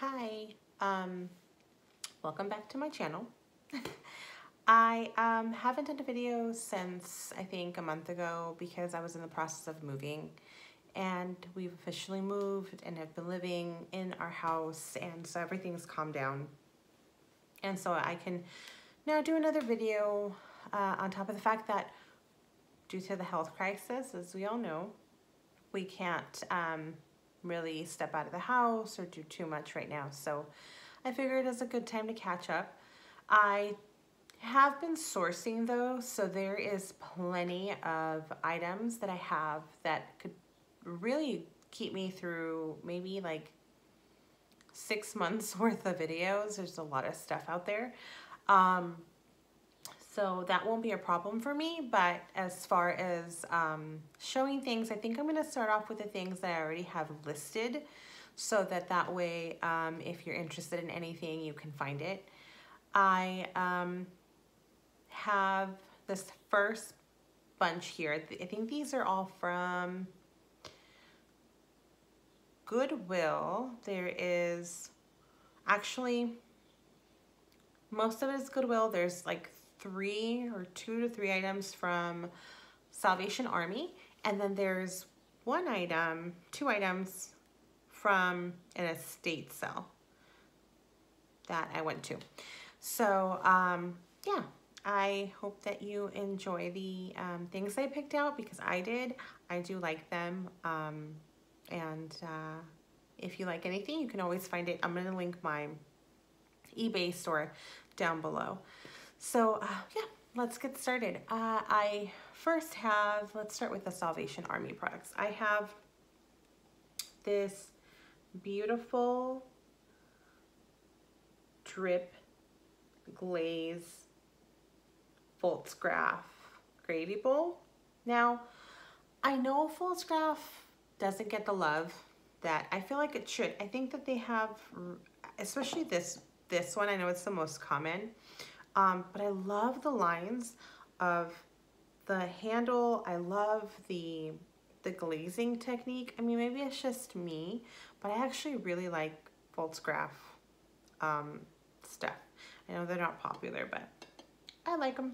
Hi, welcome back to my channel. I haven't done a video since I think a month ago because I was in the process of moving, and we've officially moved and have been living in our house, and so everything's calmed down. And so I can now do another video on top of the fact that due to the health crisis, as we all know, we can't really step out of the house or do too much right now. So I figured it's a good time to catch up. I have been sourcing though, so there is plenty of items that I have that could really keep me through maybe like 6 months worth of videos. There's a lot of stuff out there. So that won't be a problem for me, but as far as showing things, I think I'm going to start off with the things that I already have listed so that way, if you're interested in anything, you can find it. I have this first bunch here. I think these are all from Goodwill. There is actually, most of it is Goodwill. There's like 2 to 3 items from Salvation Army, and then there's 2 items from an estate sale that I went to. So yeah, I hope that you enjoy the things I picked out, because I did. I do like them, and if you like anything, you can always find it. I'm gonna link my eBay store down below. So yeah, let's get started. I first have, let's start with the Salvation Army products. I have this beautiful drip glaze Voltsgraph gravy bowl. Now, I know Voltsgraph doesn't get the love that I feel like it should. I think that they have, especially this one, I know it's the most common. But I love the lines of the handle. I love the glazing technique. I mean, maybe it's just me, but I actually really like Voltsgraph stuff. I know they're not popular, but I like them.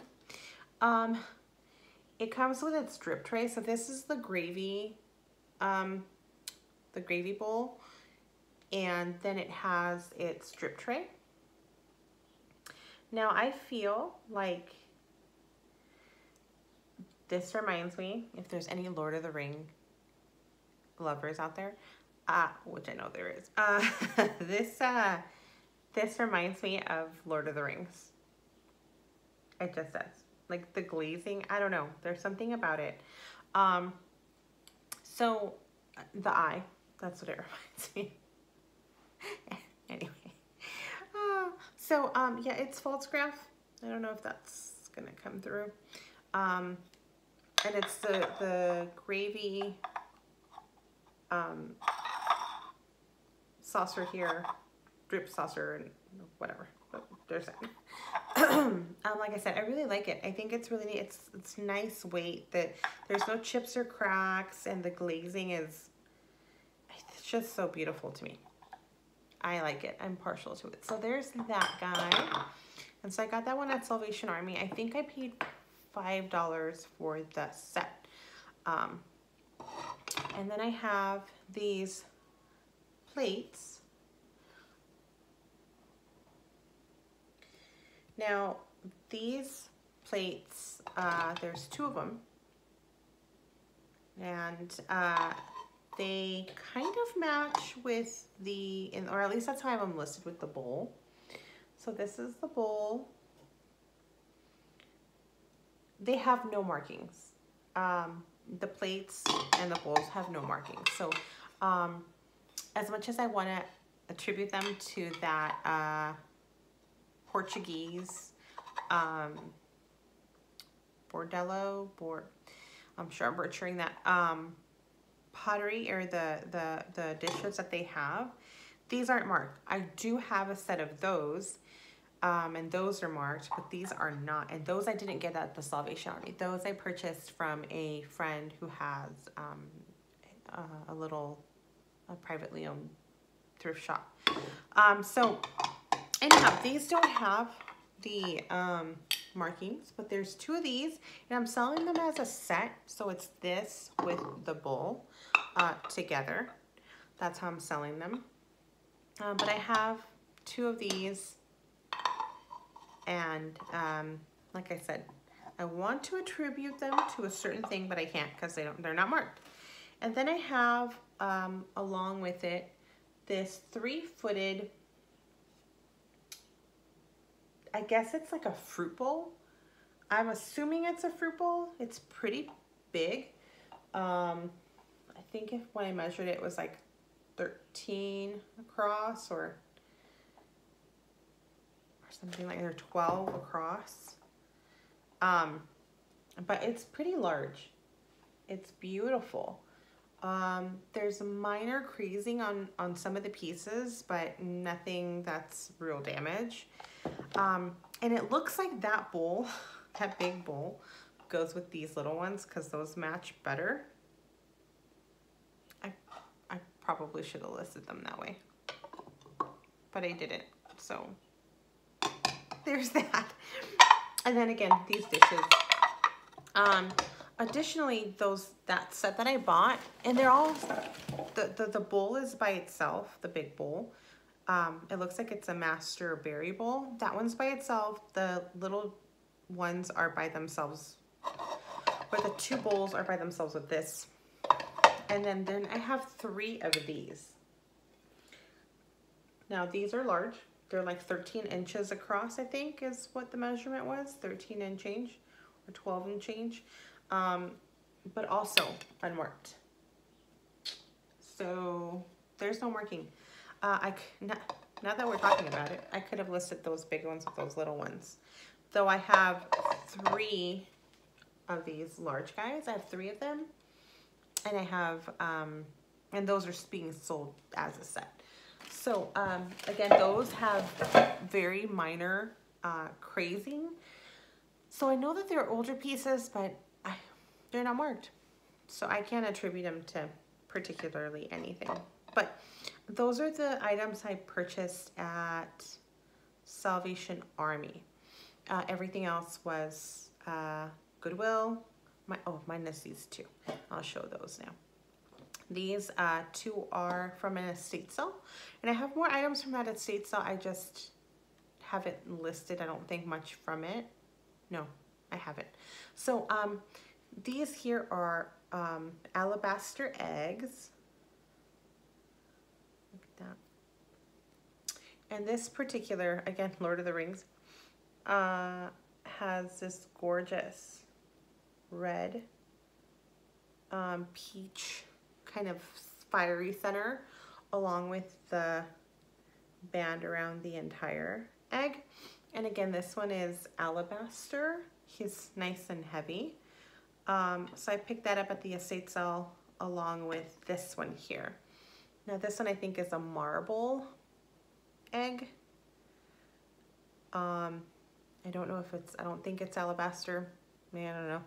It comes with its drip tray. So this is the gravy bowl, and then it has its drip tray. Now, I feel like this reminds me, if there's any Lord of the Ring lovers out there, which I know there is, this reminds me of Lord of the Rings. It just does. Like the glazing, I don't know. There's something about it. So the eye, that's what it reminds me. Anyway. So yeah, it's Voltsgraph. I don't know if that's gonna come through. And it's the gravy saucer here, drip saucer and whatever. But there's that. Like I said, I really like it. I think it's really neat. It's nice weight. There's no chips or cracks, and the glazing it's just so beautiful to me. I like it. I'm partial to it. So there's that guy. And so I got that one at Salvation Army. I think I paid $5 for the set. And then I have these plates. Now, these plates, there's 2 of them. And they kind of match with or at least that's how I have them listed with the bowl. So this is the bowl. They have no markings. The plates and the bowls have no markings. So as much as I want to attribute them to that Portuguese bordello, I'm sure I'm butchering that, pottery, or the dishes that they have, these aren't marked. I do have a set of those, and those are marked, but these are not. And those I didn't get at the Salvation Army. Those I purchased from a friend who has a privately owned thrift shop. So anyhow, these don't have the markings, but there's 2 of these, and I'm selling them as a set. So it's this with the bowl together. That's how I'm selling them. But I have 2 of these, and like I said, I want to attribute them to a certain thing, but I can't because they're not marked. And then I have along with it this 3-footed, I guess it's like a fruit bowl. I'm assuming it's a fruit bowl. It's pretty big. I think when I measured it, it was like 13 across or something like that, or 12 across. But it's pretty large. It's beautiful. There's minor creasing on some of the pieces, but nothing that's real damage. And it looks like that bowl, that big bowl, goes with these little ones because those match better. I probably should have listed them that way, but I didn't. So there's that. And then again, these dishes. Additionally, that set that I bought, and they're all, the bowl is by itself, the big bowl. It looks like it's a master berry bowl. That one's by itself. The little ones are by themselves, or the 2 bowls are by themselves with this. And then I have 3 of these. Now these are large. They're like 13 inches across, I think is what the measurement was, 13 and change, or 12 and change. But also unmarked. So there's no marking. Now that we're talking about it, I could have listed those big ones with those little ones. Though I have 3 of these large guys. I have 3 of them. And I have, and those are being sold as a set. So again, those have very minor crazing. So I know that they're older pieces, but they're not marked. So I can't attribute them to particularly anything. But those are the items I purchased at Salvation Army. Everything else was Goodwill. Mine is these 2. I'll show those now. These 2 are from an estate sale. And I have more items from that estate sale. I just haven't listed, I don't think, much from it. No, I haven't. So these here are alabaster eggs. Look at that. And this particular, again, Lord of the Rings, has this gorgeous red, peach kind of fiery center, along with the band around the entire egg. And again, this one is alabaster. He's nice and heavy. So I picked that up at the estate sale along with this one here. Now this one I think is a marble egg. I don't know if it's, I don't think it's alabaster. I don't know.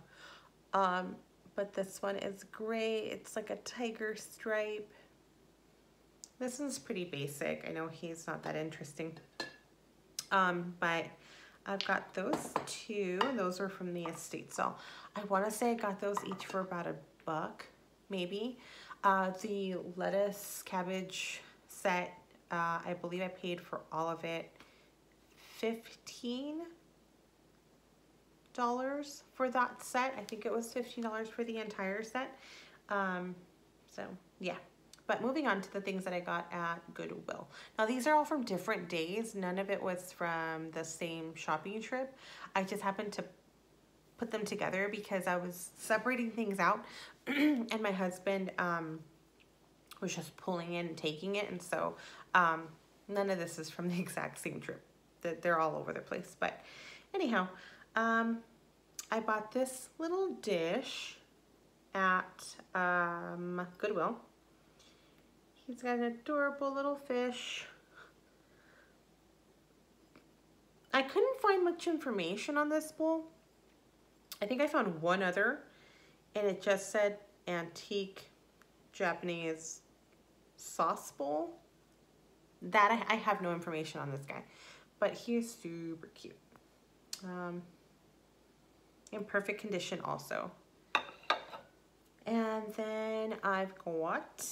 But this one is gray. It's like a tiger stripe. This one's pretty basic. I know he's not that interesting. But I've got those 2. Those were from the estate sale. I want to say I got those each for about $1, maybe. The lettuce cabbage set, I believe I paid for all of it $15 for that set. I think it was $15 for the entire set. So yeah. But moving on to the things that I got at Goodwill. Now these are all from different days. None of it was from the same shopping trip. I just happened to put them together because I was separating things out and my husband was just pulling in and taking it. And so none of this is from the exact same trip. They're all over the place. But anyhow, I bought this little dish at Goodwill. He's got an adorable little fish. I couldn't find much information on this bowl. I think I found one other, and it just said antique Japanese sauce bowl. That I have no information on this guy, but he's super cute. In perfect condition also. And then I've got,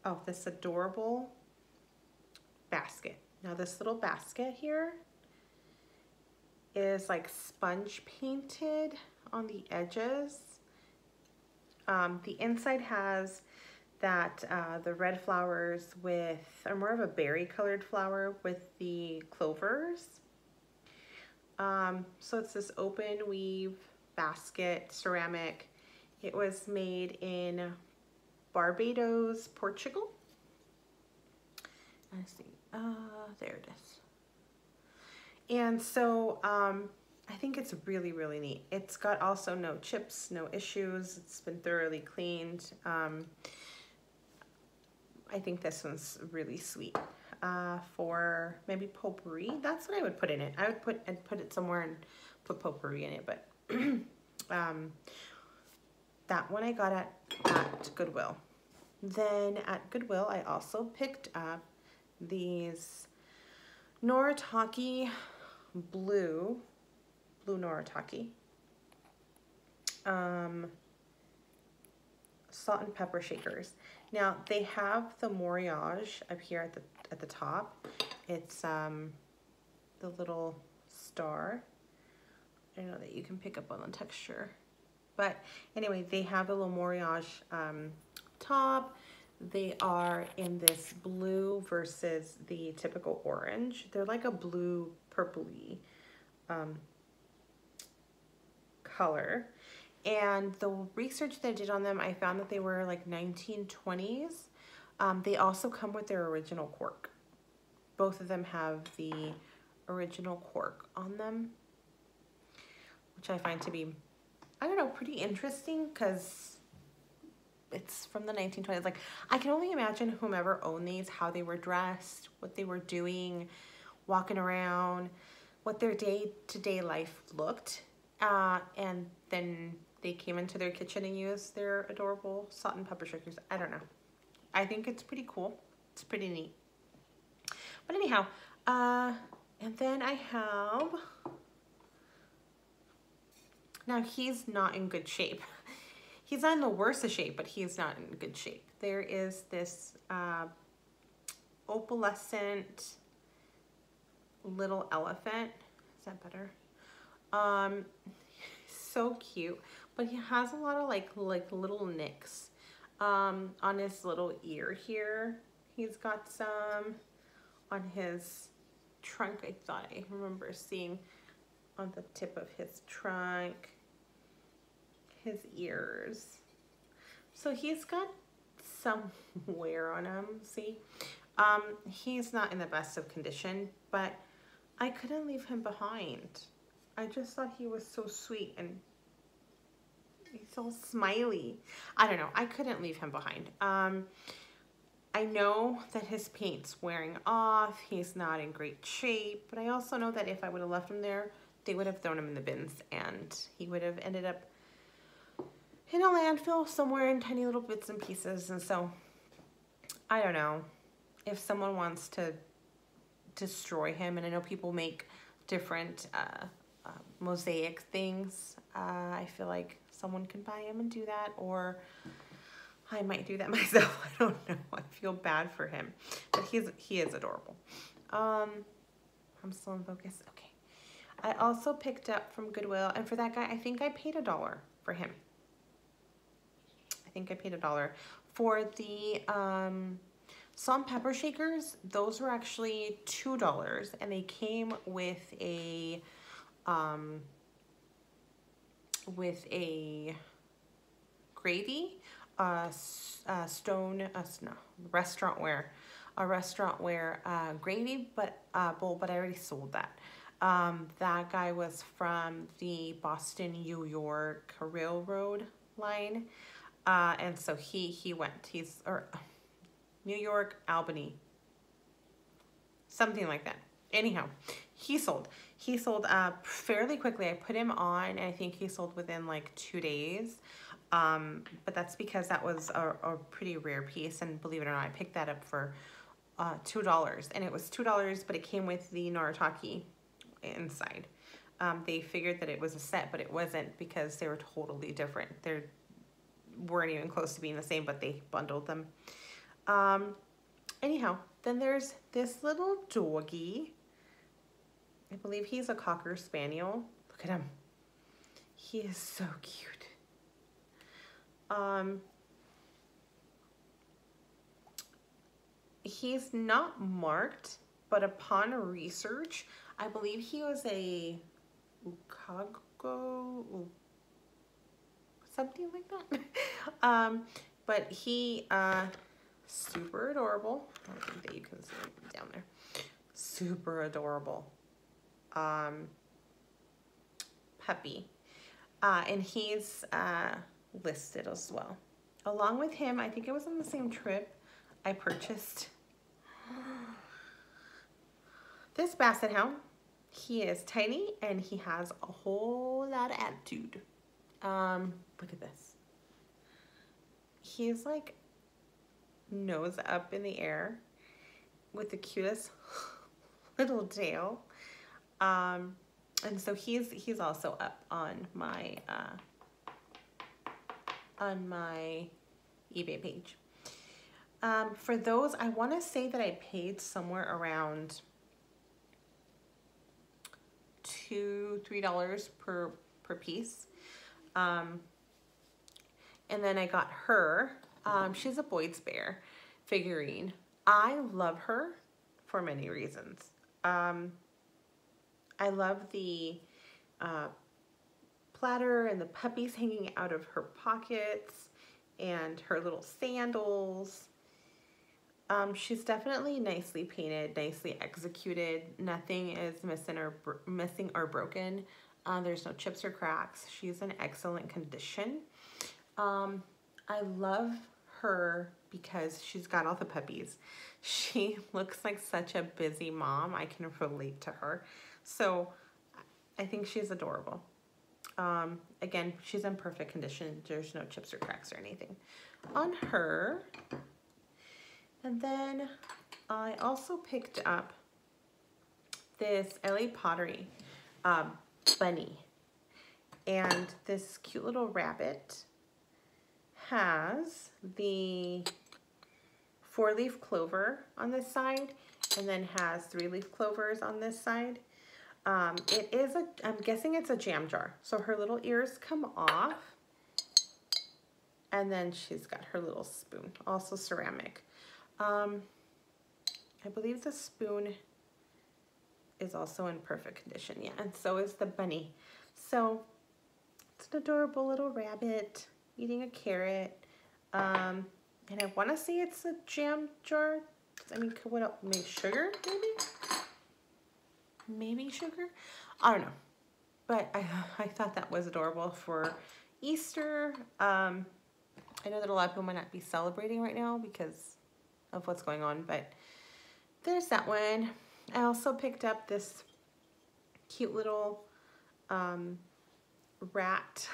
oh, this adorable basket. Now this little basket here is like sponge painted on the edges. The inside has that the red flowers with, or more of a berry colored flower with the clovers. So it's this open weave basket, ceramic. It was made in Barbados, Portugal. Let's see, there it is. And so I think it's really, really neat. It's got also no chips, no issues. It's been thoroughly cleaned. I think this one's really sweet for maybe potpourri. That's what I would put in it. I'd put it somewhere and put potpourri in it, but that one I got at Goodwill. Then at Goodwill, I also picked up these Noritake blue Noritake salt and pepper shakers. Now they have the Moriage up here at the top. It's the little star. I know that you can pick up on the texture, but anyway, they have the little Moriage top. They are in this blue versus the typical orange. They're like a blue purpley color. And the research that I did on them, I found that they were like 1920s. They also come with their original cork. Both of them have the original cork on them, which I find to be, I don't know, pretty interesting because it's from the 1920s. Like, I can only imagine whomever owned these, how they were dressed, what they were doing, walking around, what their day-to-day life looked. And then they came into their kitchen and used their adorable salt and pepper shakers. I don't know. I think it's pretty cool. It's pretty neat. But anyhow, and then I have, now he's not in good shape. He's not in the worst of shape, but he's not in good shape. There is this opalescent little elephant. Is that better? So cute, but he has a lot of like little nicks on his little ear here. He's got some on his trunk. I thought I remember seeing on the tip of his trunk, his ears. So he's got some wear on him. See, he's not in the best of condition, but I couldn't leave him behind. I just thought he was so sweet and he's so smiley. I don't know. I couldn't leave him behind. I know that his paint's wearing off. He's not in great shape, but I also know that if I would have left him there, they would have thrown him in the bins and he would have ended up in a landfill somewhere in tiny little bits and pieces. And so I don't know if someone wants to destroy him, and I know people make different mosaic things. I feel like someone can buy him and do that, or I might do that myself. I don't know. I feel bad for him, but he is adorable. I'm still in focus. Okay. I also picked up from Goodwill, and for that guy, I think I paid $1 for him. I think I paid $1 for the salt and pepper shakers. Those were actually $2, and they came with a gravy, restaurantware gravy, bowl, but I already sold that. That guy was from the Boston, New York Railroad line, and so he went. Or New York, Albany, something like that. Anyhow, he sold fairly quickly. I put him on, and I think he sold within like 2 days. But that's because that was a pretty rare piece, and believe it or not, I picked that up for $2, and it was $2, but it came with the Noritake inside. They figured that it was a set, but it wasn't, because they were totally different. They weren't even close to being the same, but they bundled them. Anyhow, then there's this little doggy. I believe he's a Cocker Spaniel. Look at him. He is so cute. He's not marked, but upon research, I believe he was a Ukago, something like that. But he, super adorable. I don't think that you can see him down there. Super adorable. Puppy. And he's listed as well. Along with him, I think it was on the same trip, I purchased this Basset Hound. He is tiny and he has a whole lot of attitude. Look at this. He's like nose up in the air with the cutest little tail. And so he's also up on my eBay page. For those, I want to say that I paid somewhere around $2-3 per piece. And then I got her. She's a Boyd's Bear figurine. I love her for many reasons. I love the platter and the puppies hanging out of her pockets and her little sandals. She's definitely nicely painted, nicely executed. Nothing is missing or broken. There's no chips or cracks. She's in excellent condition. I love her because she's got all the puppies. She looks like such a busy mom. I can relate to her. So I think she's adorable. Again, she's in perfect condition. There's no chips or cracks or anything on her. And then I also picked up this LA Pottery bunny. And this cute little rabbit has the 4-leaf clover on this side and then has 3-leaf clovers on this side. It is I'm guessing it's a jam jar. So her little ears come off. And then she's got her little spoon, also ceramic. I believe the spoon is also in perfect condition, yeah, and so is the bunny. So it's an adorable little rabbit eating a carrot. And I want to say it's a jam jar. I mean, what else? Maybe sugar, maybe? Maybe sugar? I don't know. But I thought that was adorable for Easter. I know that a lot of people might not be celebrating right now because of what's going on, but there's that one. I also picked up this cute little rat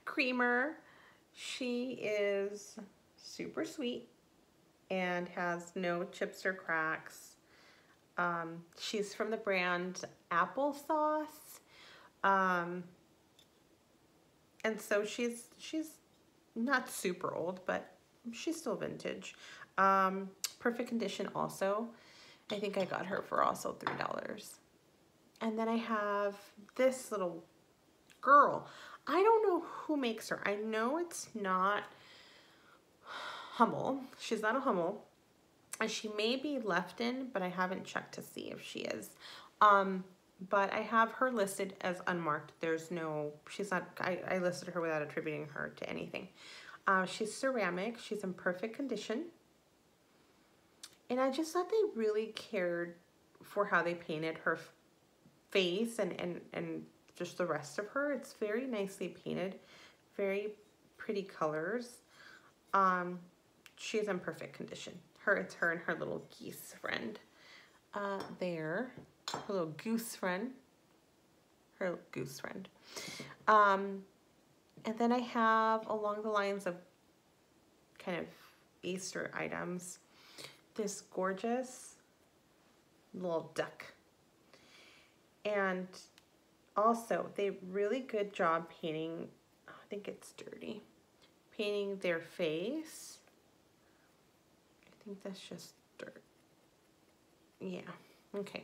creamer. She is super sweet and has no chips or cracks. She's from the brand Applesauce. And so she's not super old, but she's still vintage. Perfect condition also. I think I got her for also $3. And then I have this little girl. I don't know who makes her. I know it's not Hummel. She's not a Hummel. And she may be Lefton, but I haven't checked to see if she is. But I have her listed as unmarked. There's no, she's not, I listed her without attributing her to anything. She's ceramic. She's in perfect condition. And I just thought they really cared for how they painted her face and just the rest of her. It's very nicely painted, very pretty colors. She's in perfect condition. It's her and her little geese friend there. Her little goose friend. Her goose friend. And then I have, along the lines of kind of Easter items, this gorgeous little duck. And also, they really good job painting, I think it's dirty, painting their face. I think that's just dirt. Yeah, okay.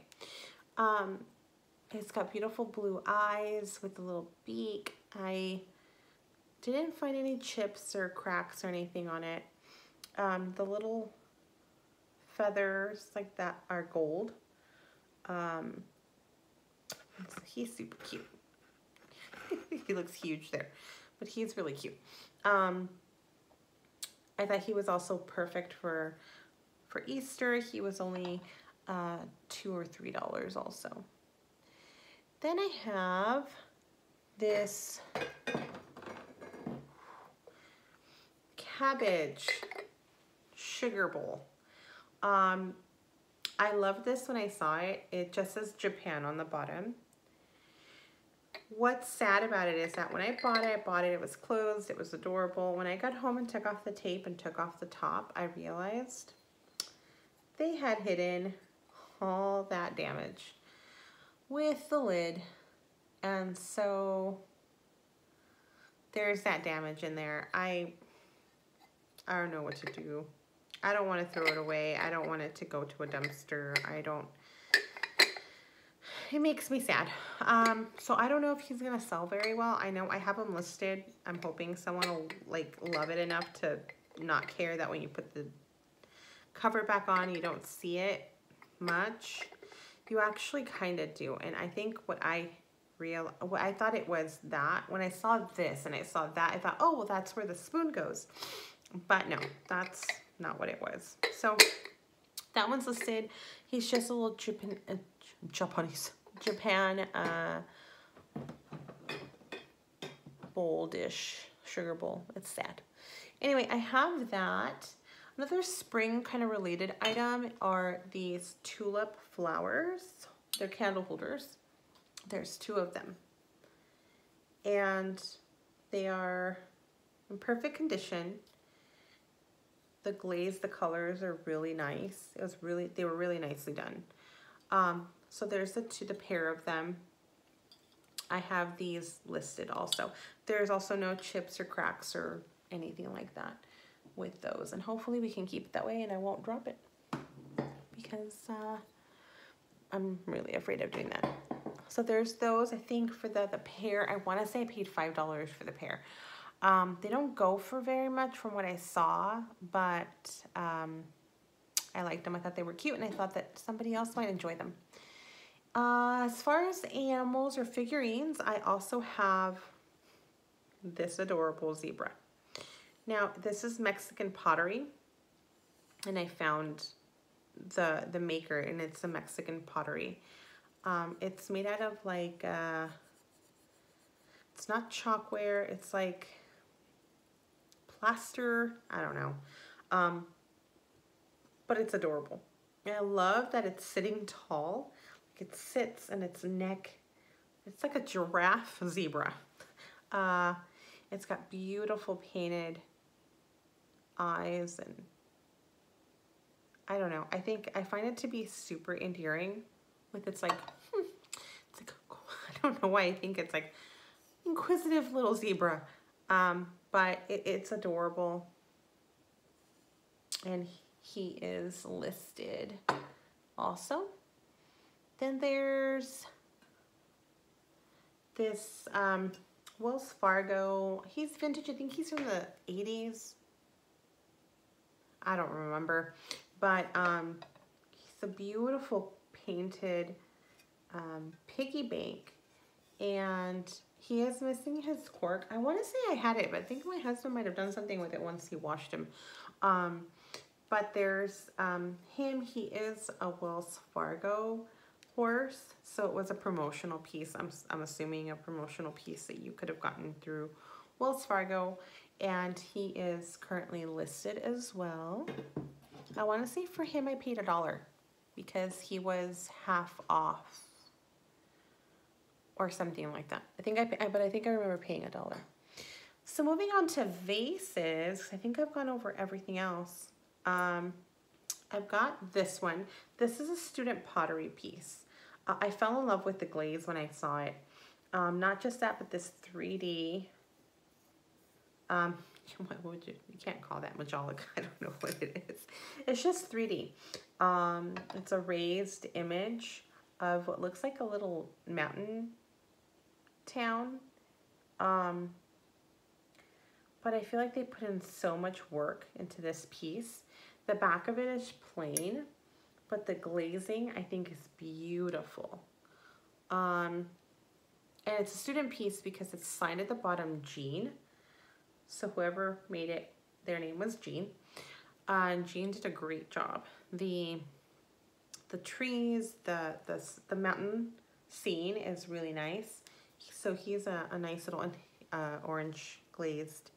It's got beautiful blue eyes with a little beak. I didn't find any chips or cracks or anything on it. The little feathers like that are gold. He's super cute. He looks huge there, but he's really cute. I thought he was also perfect for Easter. He was only $2 or $3 also. Then I have this cabbage sugar bowl. I loved this when I saw it. It just says Japan on the bottom. What's sad about it is that when I bought it, it was closed, it was adorable. When I got home and took off the tape and took off the top, I realized they had hidden all that damage with the lid. And so there's that damage in there. I don't know what to do. I don't want to throw it away. I don't want it to go to a dumpster. It makes me sad. So I don't know if he's gonna sell very well. I know I have him listed. I'm hoping someone will like love it enough to not care that when you put the cover back on, you don't see it much. You actually kind of do. And I think what I thought it was that when I saw this and I saw that, I thought, oh, well, that's where the spoon goes. But no, that's not what it was. So that one's listed. He's just a little Japan bowl dish, sugar bowl. It's sad. Anyway, I have that. Another spring kind of related item are these tulip flowers. They're candle holders. There's 2 of them. And they are in perfect condition. The glaze, the colors are really nice. They were really nicely done. So there's the pair of them. I have these listed also. There's also no chips or cracks or anything like that with those. And hopefully we can keep it that way and I won't drop it because I'm really afraid of doing that. So there's those. I think for the pair, I want to say I paid $5 for the pair. They don't go for very much from what I saw, but I liked them. I thought they were cute and I thought that somebody else might enjoy them. As far as animals or figurines, I also have this adorable zebra. Now, this is Mexican pottery, and I found the maker, and it's a Mexican pottery. It's made out of like, it's not chalkware, it's like plaster, I don't know. But it's adorable. And I love that it's sitting tall. It sits and its neck, it's like a giraffe zebra. It's got beautiful painted eyes and I don't know. I find it to be super endearing with its like, it's like, I don't know why I think it's like inquisitive little zebra. But it's adorable. And he is listed also. Then there's this Wells Fargo. He's vintage. I think he's from the 80s. I don't remember. But he's a beautiful painted piggy bank. And he is missing his cork. I want to say I had it, but I think my husband might have done something with it once he washed him. But there's him. He is a Wells Fargo horse, so it was a promotional piece. I'm assuming a promotional piece that you could have gotten through Wells Fargo, and he is currently listed as well. I want to say for him I paid $1 because he was half off or something like that. I think I remember paying $1. So moving on to vases, I think I've gone over everything else. I've got this one. This is a student pottery piece. I fell in love with the glaze when I saw it. Not just that, but this 3D, what would you can't call that Majolic. I don't know what it is. It's just 3D. It's a raised image of what looks like a little mountain town. But I feel like they put in so much work into this piece. The back of it is plain, but the glazing I think is beautiful. And it's a student piece because it's signed at the bottom Jean. So whoever made it, their name was Jean. And Jean did a great job. The trees, the mountain scene is really nice. So he's a nice little orange glazed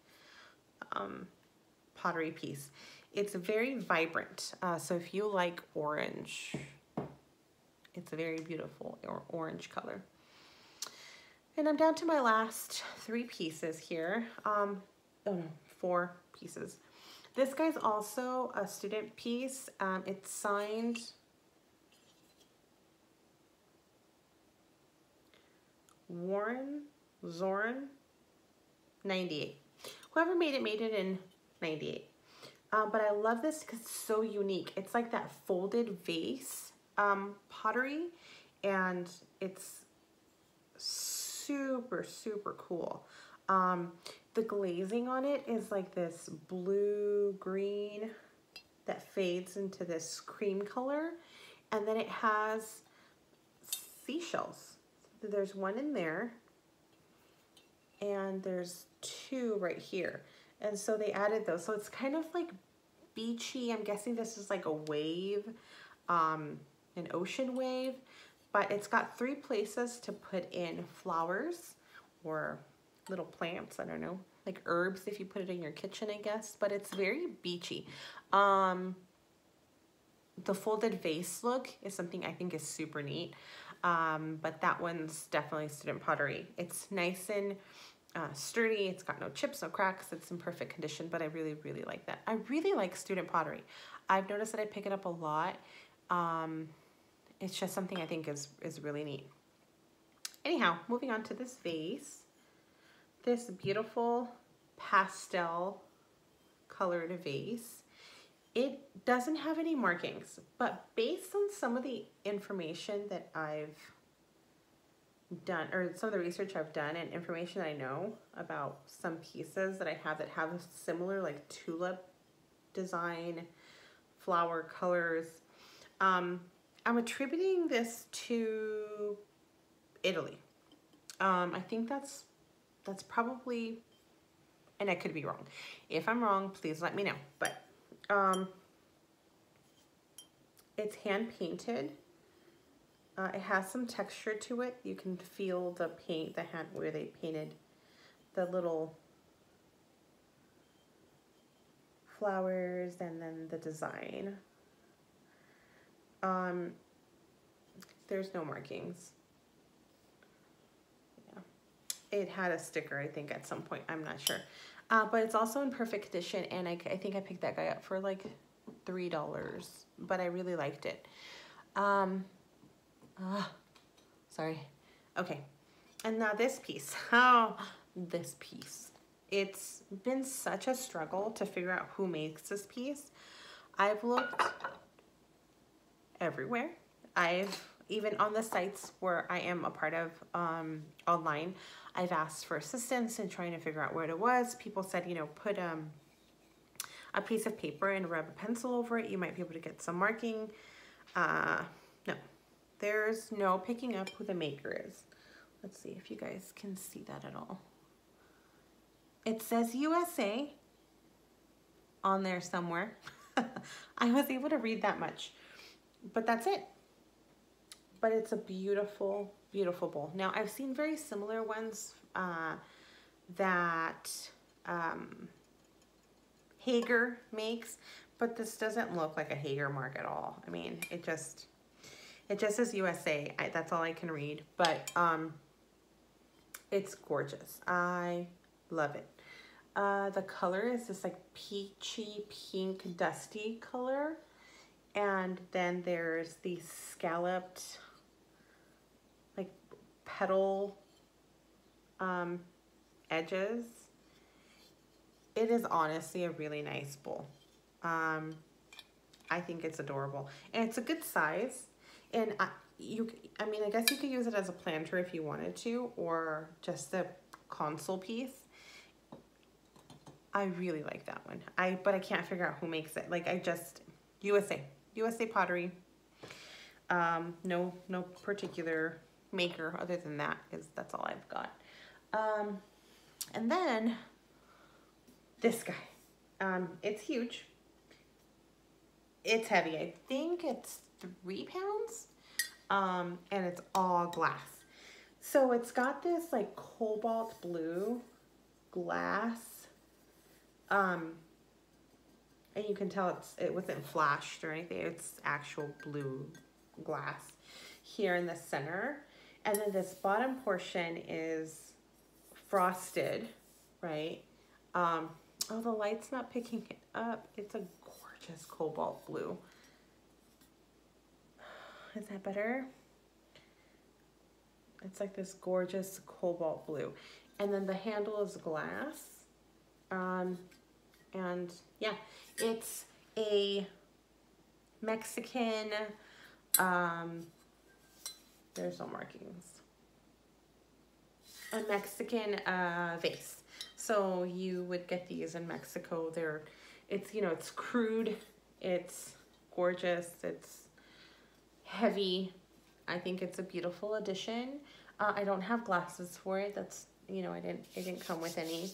pottery piece. It's very vibrant. So if you like orange, it's a very beautiful orange color. And I'm down to my last 3 pieces here. Oh no, 4 pieces. This guy's also a student piece. It's signed Warren Zoran 98. Whoever made it in 98. But I love this because it's so unique. It's like that folded vase pottery, and it's super, super cool. The glazing on it is like this blue-green that fades into this cream color, and then it has seashells. So there's one in there, and there's 2 right here. And so they added those. So it's kind of like beachy. I'm guessing this is like a wave, an ocean wave, but it's got 3 places to put in flowers or little plants. I don't know, like herbs if you put it in your kitchen, I guess, but it's very beachy. The folded vase look is something I think is super neat. But that one's definitely student pottery. It's nice and sturdy. It's got no chips, no cracks. It's in perfect condition, but I really, really like that. I really like student pottery. I've noticed that I pick it up a lot. It's just something I think is really neat. Anyhow, moving on to this vase. This beautiful pastel colored vase. It doesn't have any markings, but based on some of the information that I've done, or some of the research I've done and information I know about some pieces that I have that have a similar like tulip design, flower colors, I'm attributing this to Italy. I think that's probably, and I could be wrong. If I'm wrong, please let me know. But it's hand painted. It has some texture to it. You can feel the paint, the hand where they painted the little flowers and then the design. There's no markings. Yeah. It had a sticker, I think, at some point. I'm not sure. But it's also in perfect condition, and I think I picked that guy up for like $3, but I really liked it. Sorry. Okay. And now this piece. This piece. It's been such a struggle to figure out who makes this piece. I've looked everywhere. Even on the sites where I am a part of online, I've asked for assistance in trying to figure out where it was. People said, you know, put a piece of paper and rub a pencil over it. You might be able to get some marking. No, there's no picking up who the maker is. Let's see if you guys can see that at all. It says USA on there somewhere. I was able to read that much, but that's it. But it's a beautiful, beautiful bowl. Now, I've seen very similar ones that Hager makes, but this doesn't look like a Hager mark at all. I mean, it just says USA. That's all I can read, but it's gorgeous. I love it. The color is this like peachy pink dusty color, And then there's the scalloped like petal edges. It is honestly a really nice bowl. I think it's adorable, and it's a good size. And I mean, I guess you could use it as a planter if you wanted to, or just a console piece. I really like that one. But I can't figure out who makes it. Like, USA pottery. No particular maker other than that, because that's all I've got. And then this guy. It's huge. It's heavy. I think it's 3 pounds. And it's all glass. So it's got this like cobalt blue glass. And you can tell it wasn't flashed or anything. It's actual blue glass here in the center. And then this bottom portion is frosted, right? Oh, the light's not picking it up. It's a gorgeous cobalt blue. Is that better? It's like this gorgeous cobalt blue. And then the handle is glass. And yeah, it's a Mexican, there's no markings. A Mexican vase. So you would get these in Mexico. It's, you know, it's crude, it's gorgeous, it's heavy. I think it's a beautiful addition. I don't have glasses for it. That's, you know, it didn't come with any.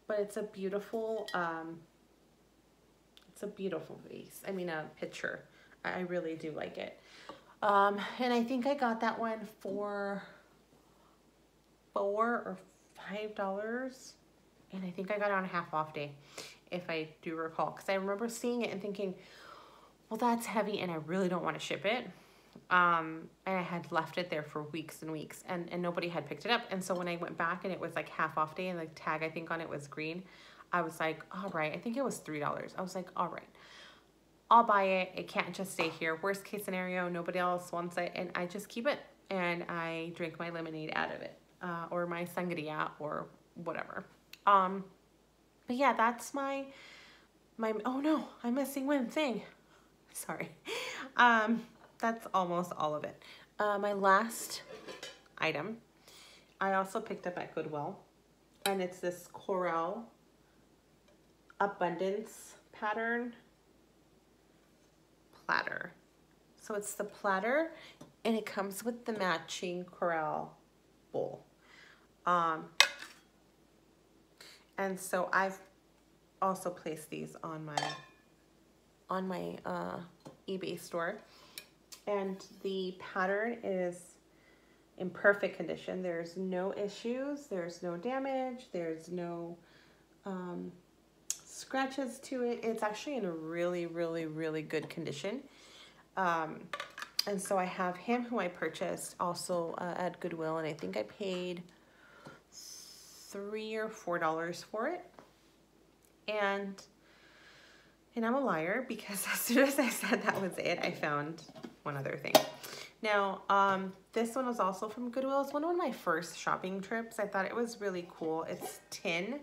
But it's a beautiful vase. I mean, a picture. I really do like it. And I think I got that one for $4 or $5. And I think I got it on a half off day, if I do recall. Because I remember seeing it and thinking, well, that's heavy and I really don't want to ship it. And I had left it there for weeks and weeks, and nobody had picked it up. And so when I went back and it was like half off day and the tag I think on it was green, I was like, all right, I think it was $3. I was like, all right, I'll buy it. It can't just stay here. Worst case scenario, nobody else wants it, and I just keep it and I drink my lemonade out of it, or my sangria or whatever. But yeah, that's my, oh no, I'm missing one thing. Sorry. That's almost all of it. My last item, I also picked up at Goodwill, and it's this Coral Abundance pattern platter. So it's the platter, and it comes with the matching Coral bowl. And so I've also placed these on my eBay store. And the pattern is in perfect condition. There's no issues, there's no damage, there's no scratches to it. It's actually in a really, really, really good condition. And so I have him, who I purchased also at Goodwill, and I think I paid $3 or $4 for it. And I'm a liar, because as soon as I said that was it, I found one other thing. Now, this one was also from Goodwill. It's one of my first shopping trips. I thought it was really cool. It's tin.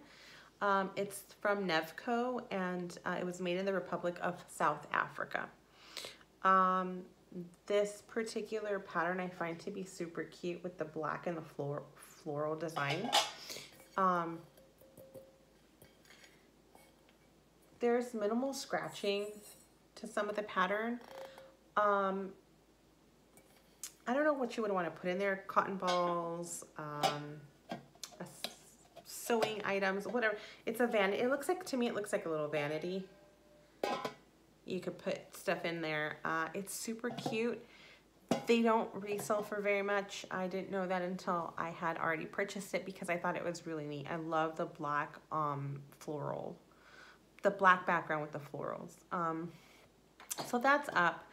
It's from Nevco, and it was made in the Republic of South Africa. This particular pattern I find to be super cute with the black and the floral design. There's minimal scratching to some of the pattern. I don't know what you would want to put in there. Cotton balls, sewing items, whatever. It's a vanity. It looks like, to me, it looks like a little vanity. You could put stuff in there. It's super cute. They don't resell for very much. I didn't know that until I had already purchased it, because I thought it was really neat. I love the black floral, the black background with the florals. So that's up.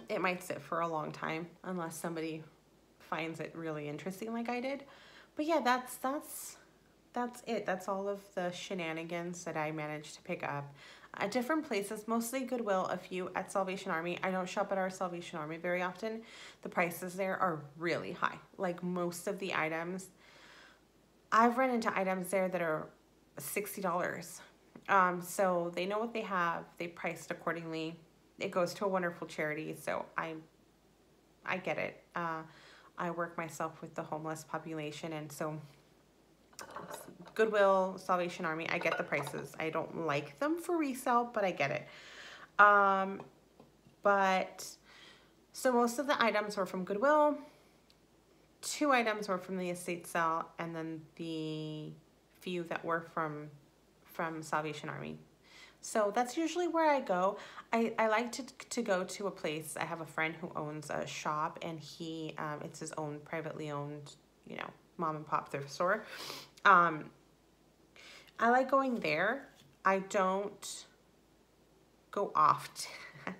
It might sit for a long time unless somebody finds it really interesting like I did. But yeah, that's that's it. That's all of the shenanigans that I managed to pick up at different places, mostly Goodwill, a few at Salvation Army. I don't shop at our Salvation Army very often. The prices there are really high. Like most of the items, I've run into items there that are $60. So they know what they have. They priced accordingly. It goes to a wonderful charity. So I get it. I work myself with the homeless population, and so Goodwill, Salvation Army, I get the prices. I don't like them for resale, but I get it. But so most of the items were from Goodwill. 2 items were from the estate sale, and then the few that were from Salvation Army. So that's usually where I go. I like to go to a place. I have a friend who owns a shop, and he it's his own privately owned, you know, mom and pop thrift store. I like going there. I don't go often.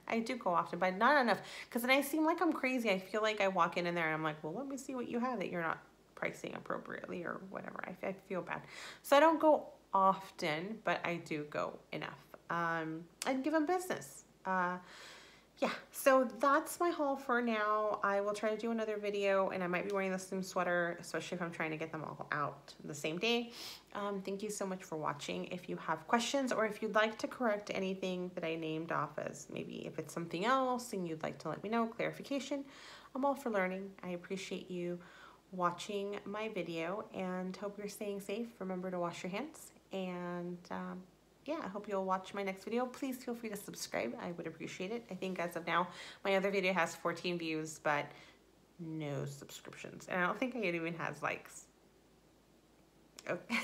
I do go often, but not enough, because then I seem like I'm crazy. I feel like I walk in there and I'm like, well, let me see what you have that you're not pricing appropriately or whatever. I feel bad. So I don't go often, but I do go enough. And give them business. Yeah, so that's my haul for now. I will try to do another video, and I might be wearing the same sweater, especially if I'm trying to get them all out the same day. Thank you so much for watching. If you have questions, or if you'd like to correct anything that I named off as maybe if it's something else and you'd like to let me know, clarification, I'm all for learning. I appreciate you watching my video and hope you're staying safe. Remember to wash your hands, and yeah, I hope you'll watch my next video. Please feel free to subscribe. I would appreciate it. I think as of now, my other video has 14 views, but no subscriptions. And I don't think it even has likes. Okay,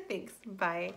thanks. Bye.